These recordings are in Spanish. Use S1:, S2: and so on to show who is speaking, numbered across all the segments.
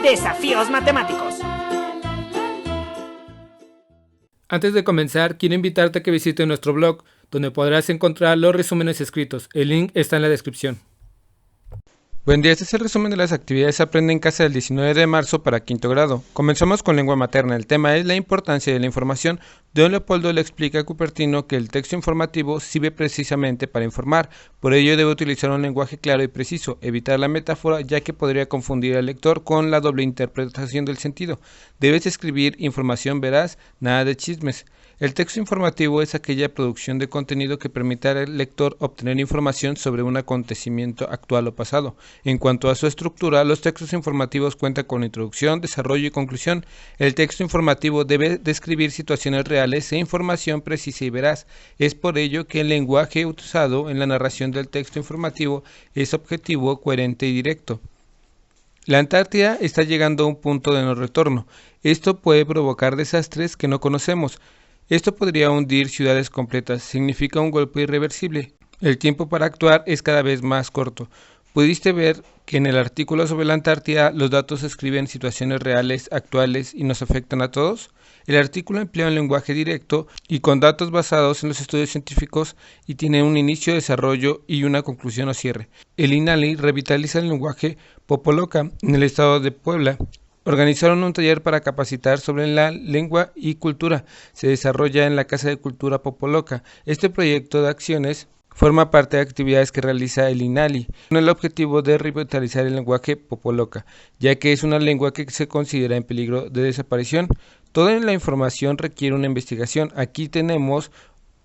S1: Desafíos matemáticos.
S2: Antes de comenzar, quiero invitarte a que visites nuestro blog, donde podrás encontrar los resúmenes escritos. El link está en la descripción. Buen día, este es el resumen de las actividades Aprende en Casa del 19 de marzo para quinto grado. Comenzamos con lengua materna. El tema es la importancia de la información. Don Leopoldo le explica a Cupertino que el texto informativo sirve precisamente para informar. Por ello debe utilizar un lenguaje claro y preciso, evitar la metáfora ya que podría confundir al lector con la doble interpretación del sentido. Debes escribir información veraz, nada de chismes. El texto informativo es aquella producción de contenido que permite al lector obtener información sobre un acontecimiento actual o pasado. En cuanto a su estructura, los textos informativos cuentan con introducción, desarrollo y conclusión. El texto informativo debe describir situaciones reales e información precisa y veraz. Es por ello que el lenguaje usado en la narración del texto informativo es objetivo, coherente y directo. La Antártida está llegando a un punto de no retorno. Esto puede provocar desastres que no conocemos. Esto podría hundir ciudades completas, significa un golpe irreversible. El tiempo para actuar es cada vez más corto. Pudiste ver que en el artículo sobre la Antártida los datos escriben situaciones reales, actuales y nos afectan a todos. El artículo emplea un lenguaje directo y con datos basados en los estudios científicos y tiene un inicio, desarrollo y una conclusión o cierre. El INALI revitaliza el lenguaje Popoloca en el estado de Puebla. Organizaron un taller para capacitar sobre la lengua y cultura. Se desarrolla en la Casa de Cultura Popoloca. Este proyecto de acciones forma parte de actividades que realiza el INALI, con el objetivo de revitalizar el lenguaje Popoloca, ya que es una lengua que se considera en peligro de desaparición. Toda la información requiere una investigación. Aquí tenemos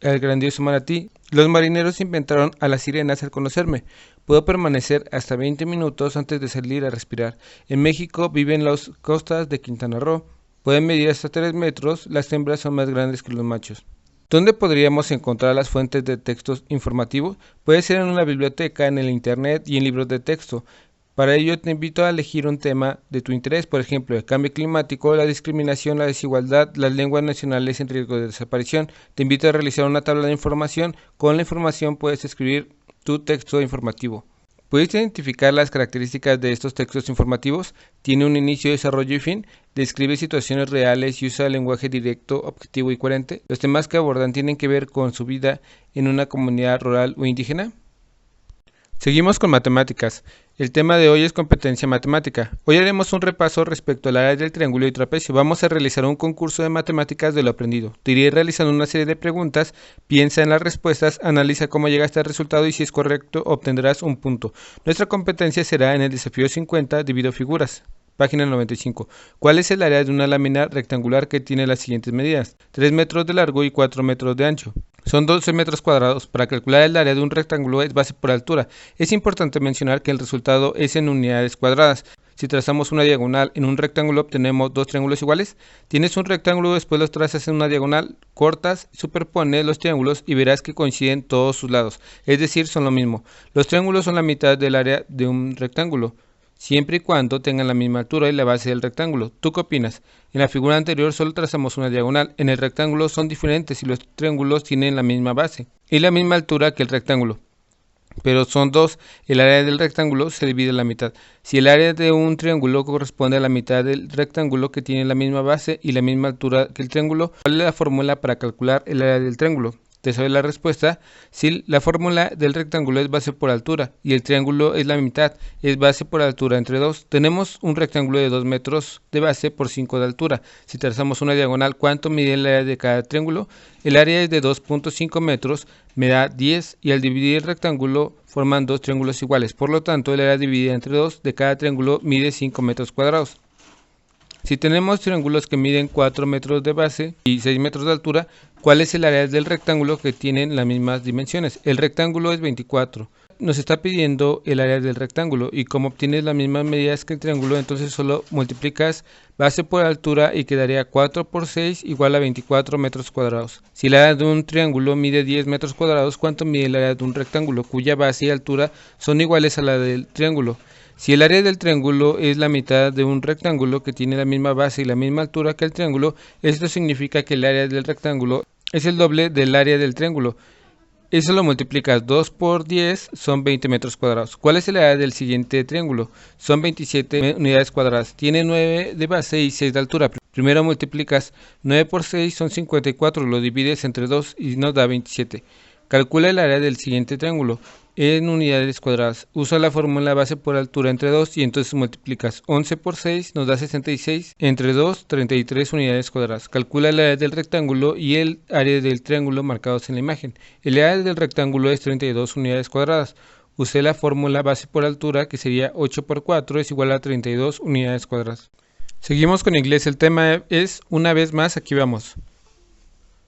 S2: el grandioso manatí. Los marineros inventaron a las sirenas al conocerme. Puedo permanecer hasta 20 minutos antes de salir a respirar. En México viven las costas de Quintana Roo. Pueden medir hasta 3 metros. Las hembras son más grandes que los machos. ¿Dónde podríamos encontrar las fuentes de textos informativos? Puede ser en una biblioteca, en el internet y en libros de texto. Para ello te invito a elegir un tema de tu interés, por ejemplo, el cambio climático, la discriminación, la desigualdad, las lenguas nacionales en riesgo de desaparición. Te invito a realizar una tabla de información. Con la información puedes escribir tu texto informativo. ¿Puedes identificar las características de estos textos informativos? Tiene un inicio, desarrollo y fin. Describe situaciones reales y usa lenguaje directo, objetivo y coherente. Los temas que abordan tienen que ver con su vida en una comunidad rural o indígena. Seguimos con matemáticas. El tema de hoy es competencia matemática. Hoy haremos un repaso respecto al área del triángulo y trapecio. Vamos a realizar un concurso de matemáticas de lo aprendido. Te iré realizando una serie de preguntas, piensa en las respuestas, analiza cómo llegaste al resultado y si es correcto obtendrás un punto. Nuestra competencia será en el desafío 50, divido figuras. Página 95. ¿Cuál es el área de una lámina rectangular que tiene las siguientes medidas? 3 metros de largo y 4 metros de ancho. Son 12 metros cuadrados. Para calcular el área de un rectángulo es base por altura. Es importante mencionar que el resultado es en unidades cuadradas. Si trazamos una diagonal en un rectángulo obtenemos dos triángulos iguales. Tienes un rectángulo, después los trazas en una diagonal, cortas, superpones los triángulos y verás que coinciden todos sus lados. Es decir, son lo mismo. Los triángulos son la mitad del área de un rectángulo, siempre y cuando tengan la misma altura y la base del rectángulo. ¿Tú qué opinas? En la figura anterior solo trazamos una diagonal. En el rectángulo son diferentes y los triángulos tienen la misma base y la misma altura que el rectángulo, pero son dos. El área del rectángulo se divide a la mitad. Si el área de un triángulo corresponde a la mitad del rectángulo que tiene la misma base y la misma altura que el triángulo, ¿cuál es la fórmula para calcular el área del triángulo? ¿Te sabes la respuesta? Si la fórmula del rectángulo es base por altura y el triángulo es la mitad, es base por altura entre 2. Tenemos un rectángulo de 2 metros de base por 5 de altura. Si trazamos una diagonal, ¿cuánto mide el área de cada triángulo? El área es de 2.5 metros, me da 10 y al dividir el rectángulo forman dos triángulos iguales. Por lo tanto, el área dividida entre 2 de cada triángulo mide 5 metros cuadrados. Si tenemos triángulos que miden 4 metros de base y 6 metros de altura, ¿cuál es el área del rectángulo que tienen las mismas dimensiones? El rectángulo es 24. Nos está pidiendo el área del rectángulo y como obtienes las mismas medidas que el triángulo, entonces solo multiplicas base por altura y quedaría 4 por 6 igual a 24 metros cuadrados. Si el área de un triángulo mide 10 metros cuadrados, ¿cuánto mide el área de un rectángulo cuya base y altura son iguales a la del triángulo? Si el área del triángulo es la mitad de un rectángulo que tiene la misma base y la misma altura que el triángulo, esto significa que el área del rectángulo es el doble del área del triángulo. Eso lo multiplicas 2 por 10, son 20 metros cuadrados. ¿Cuál es el área del siguiente triángulo? Son 27 unidades cuadradas. Tiene 9 de base y 6 de altura. Primero multiplicas 9 por 6, son 54. Lo divides entre 2 y nos da 27. Calcula el área del siguiente triángulo en unidades cuadradas. Usa la fórmula base por altura entre 2 y entonces multiplicas 11 por 6, nos da 66, entre 2, 33 unidades cuadradas. Calcula el área del rectángulo y el área del triángulo marcados en la imagen. El área del rectángulo es 32 unidades cuadradas. Usé la fórmula base por altura, que sería 8 por 4 es igual a 32 unidades cuadradas. Seguimos con inglés. El tema es, una vez más, aquí vamos.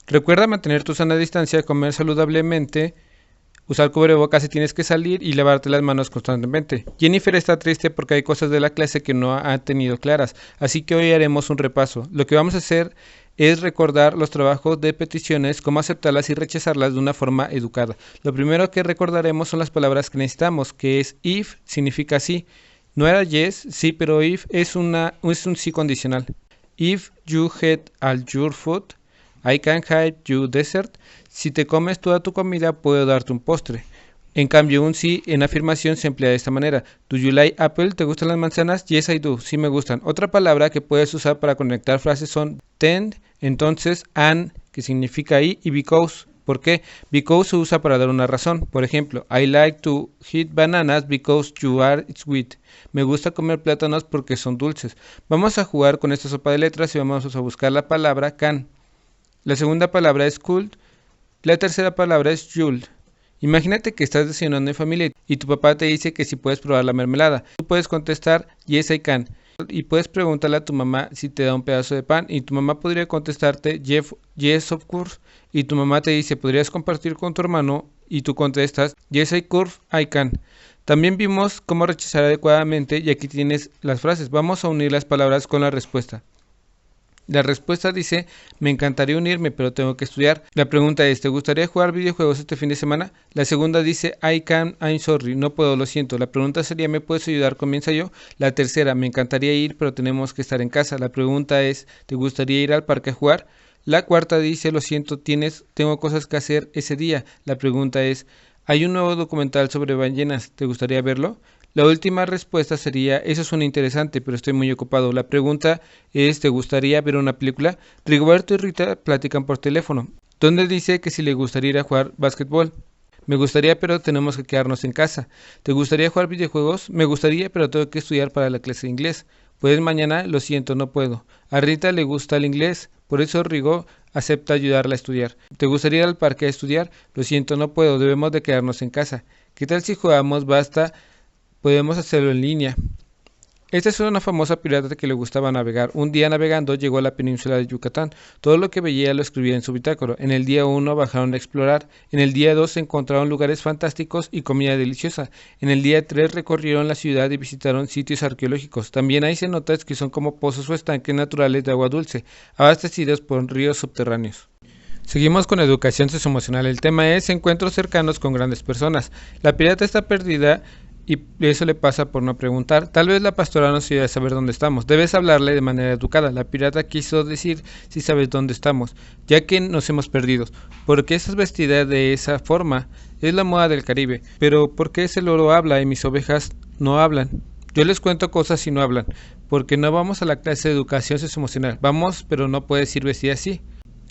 S2: Recuerda mantener tu sana distancia, comer saludablemente, usar cubrebocas si tienes que salir y lavarte las manos constantemente. Jennifer está triste porque hay cosas de la clase que no ha tenido claras, así que hoy haremos un repaso. Lo que vamos a hacer es recordar los trabajos de peticiones, cómo aceptarlas y rechazarlas de una forma educada. Lo primero que recordaremos son las palabras que necesitamos, que es if, significa sí. No era yes, sí, pero if es un sí condicional. If you had all your food, I can have you dessert. Si te comes toda tu comida, puedo darte un postre. En cambio, un sí en afirmación se emplea de esta manera. Do you like apple? ¿Te gustan las manzanas? Yes, I do. Sí me gustan. Otra palabra que puedes usar para conectar frases son tend, entonces, and, que significa y because. ¿Por qué? Because se usa para dar una razón. Por ejemplo, I like to eat bananas because you are sweet. Me gusta comer plátanos porque son dulces. Vamos a jugar con esta sopa de letras y vamos a buscar la palabra can. La segunda palabra es could. La tercera palabra es you'll. Imagínate que estás desayunando en familia y tu papá te dice que si puedes probar la mermelada. Tú puedes contestar yes I can. Y puedes preguntarle a tu mamá si te da un pedazo de pan y tu mamá podría contestarte yes of course. Y tu mamá te dice podrías compartir con tu hermano y tú contestas yes I could, I can. También vimos cómo rechazar adecuadamente y aquí tienes las frases. Vamos a unir las palabras con la respuesta. La respuesta dice, me encantaría unirme, pero tengo que estudiar. La pregunta es, ¿te gustaría jugar videojuegos este fin de semana? La segunda dice, I can, I'm sorry, no puedo, lo siento. La pregunta sería, ¿me puedes ayudar? Comienza yo. La tercera, me encantaría ir, pero tenemos que estar en casa. La pregunta es, ¿te gustaría ir al parque a jugar? La cuarta dice, lo siento, tengo cosas que hacer ese día. La pregunta es, hay un nuevo documental sobre ballenas, ¿te gustaría verlo? La última respuesta sería, eso suena interesante, pero estoy muy ocupado. La pregunta es, ¿te gustaría ver una película? Rigoberto y Rita platican por teléfono, donde dice que si le gustaría ir a jugar básquetbol. Me gustaría, pero tenemos que quedarnos en casa. ¿Te gustaría jugar videojuegos? Me gustaría, pero tengo que estudiar para la clase de inglés. ¿Puedes mañana? Lo siento, no puedo. A Rita le gusta el inglés, por eso Rigo acepta ayudarla a estudiar. ¿Te gustaría ir al parque a estudiar? Lo siento, no puedo, debemos de quedarnos en casa. ¿Qué tal si jugamos basta? Podemos hacerlo en línea. Esta es una famosa pirata que le gustaba navegar. Un día navegando llegó a la península de Yucatán. Todo lo que veía lo escribía en su bitácora. En el día 1 bajaron a explorar. En el día 2 encontraron lugares fantásticos y comida deliciosa. En el día 3 recorrieron la ciudad y visitaron sitios arqueológicos. También hay cenotes que son como pozos o estanques naturales de agua dulce, abastecidos por ríos subterráneos. Seguimos con educación socioemocional. El tema es encuentros cercanos con grandes personas. La pirata está perdida y eso le pasa por no preguntar. Tal vez la pastora no quiera saber dónde estamos. Debes hablarle de manera educada. La pirata quiso decir si sabes dónde estamos, ya que nos hemos perdido. ¿Por qué estás vestida de esa forma? Es la moda del Caribe. Pero ¿por qué ese loro habla y mis ovejas no hablan? Yo les cuento cosas y no hablan. Porque no vamos a la clase de educación socioemocional. Vamos, pero no puedes ir vestida así.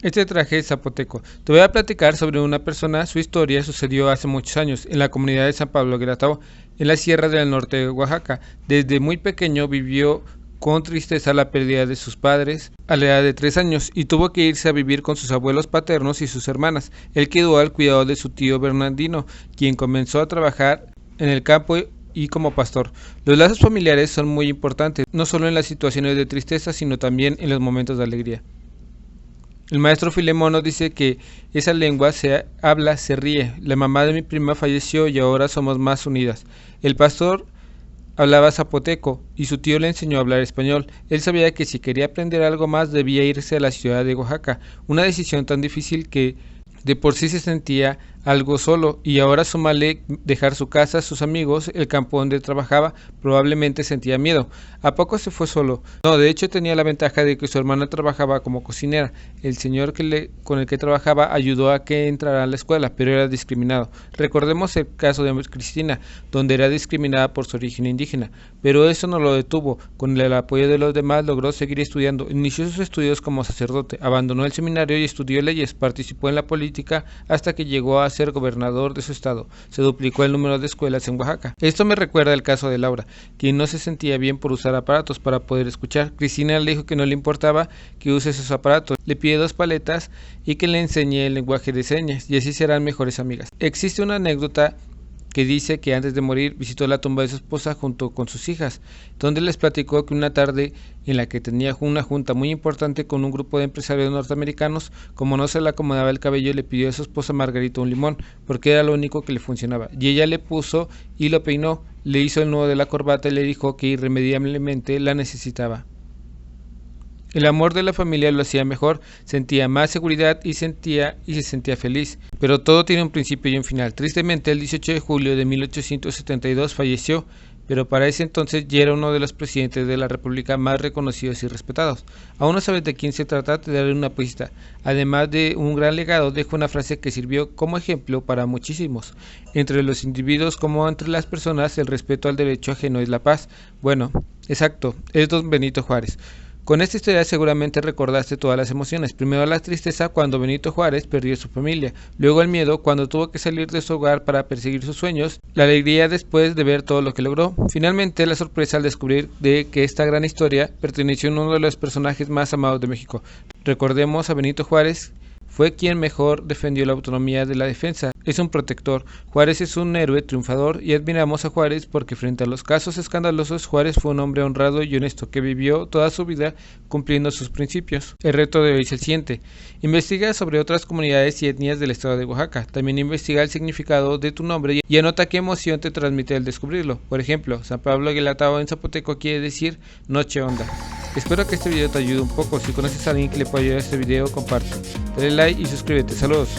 S2: Este traje es zapoteco. Te voy a platicar sobre una persona. Su historia sucedió hace muchos años en la comunidad de San Pablo Gueratao, en la sierra del norte de Oaxaca. Desde muy pequeño vivió con tristeza la pérdida de sus padres a la edad de 3 años y tuvo que irse a vivir con sus abuelos paternos y sus hermanas. Él quedó al cuidado de su tío Bernardino, quien comenzó a trabajar en el campo y como pastor. Los lazos familiares son muy importantes, no solo en las situaciones de tristeza, sino también en los momentos de alegría. El maestro Filemón nos dice que esa lengua se habla, se ríe. La mamá de mi prima falleció y ahora somos más unidas. El pastor hablaba zapoteco y su tío le enseñó a hablar español. Él sabía que si quería aprender algo más debía irse a la ciudad de Oaxaca. Una decisión tan difícil que De por sí se sentía algo solo y ahora súmale dejar su casa, sus amigos, el campo donde trabajaba, probablemente sentía miedo. ¿A poco se fue solo? No, de hecho tenía la ventaja de que su hermana trabajaba como cocinera. El señor con el que trabajaba ayudó a que entrara a la escuela, pero era discriminado. Recordemos el caso de Cristina, donde era discriminada por su origen indígena, pero eso no lo detuvo. Con el apoyo de los demás logró seguir estudiando. Inició sus estudios como sacerdote, abandonó el seminario y estudió leyes, participó en la política hasta que llegó a ser gobernador de su estado. Se duplicó el número de escuelas en Oaxaca. Esto me recuerda el caso de Laura, quien no se sentía bien por usar aparatos para poder escuchar. Cristina le dijo que no le importaba que use esos aparatos, le pide 2 paletas y que le enseñe el lenguaje de señas, y así serán mejores amigas. Existe una anécdota que dice que antes de morir visitó la tumba de su esposa junto con sus hijas, donde les platicó que una tarde en la que tenía una junta muy importante con un grupo de empresarios norteamericanos, como no se le acomodaba el cabello, le pidió a su esposa Margarita un limón, porque era lo único que le funcionaba, y ella le puso y lo peinó, le hizo el nudo de la corbata y le dijo que irremediablemente la necesitaba. El amor de la familia lo hacía mejor, sentía más seguridad y se sentía feliz. Pero todo tiene un principio y un final. Tristemente, el 18 de julio de 1872 falleció, pero para ese entonces ya era uno de los presidentes de la República más reconocidos y respetados. Aún no sabes de quién se trata, te daré una pista. Además de un gran legado, dejó una frase que sirvió como ejemplo para muchísimos. Entre los individuos como entre las personas, el respeto al derecho ajeno es la paz. Bueno, exacto, es don Benito Juárez. Con esta historia seguramente recordaste todas las emociones. Primero la tristeza cuando Benito Juárez perdió su familia, luego el miedo cuando tuvo que salir de su hogar para perseguir sus sueños, la alegría después de ver todo lo que logró, finalmente la sorpresa al descubrir de que esta gran historia perteneció a uno de los personajes más amados de México. Recordemos a Benito Juárez. Fue quien mejor defendió la autonomía de la defensa. Es un protector. Juárez es un héroe triunfador y admiramos a Juárez porque frente a los casos escandalosos, Juárez fue un hombre honrado y honesto que vivió toda su vida cumpliendo sus principios. El reto de hoy es el siguiente. Investiga sobre otras comunidades y etnias del estado de Oaxaca. También investiga el significado de tu nombre y anota qué emoción te transmite al descubrirlo. Por ejemplo, San Pablo Guelatao en zapoteco quiere decir noche honda. Espero que este video te ayude un poco. Si conoces a alguien que le pueda ayudar a este video, comparte. Dale like y suscríbete. Saludos.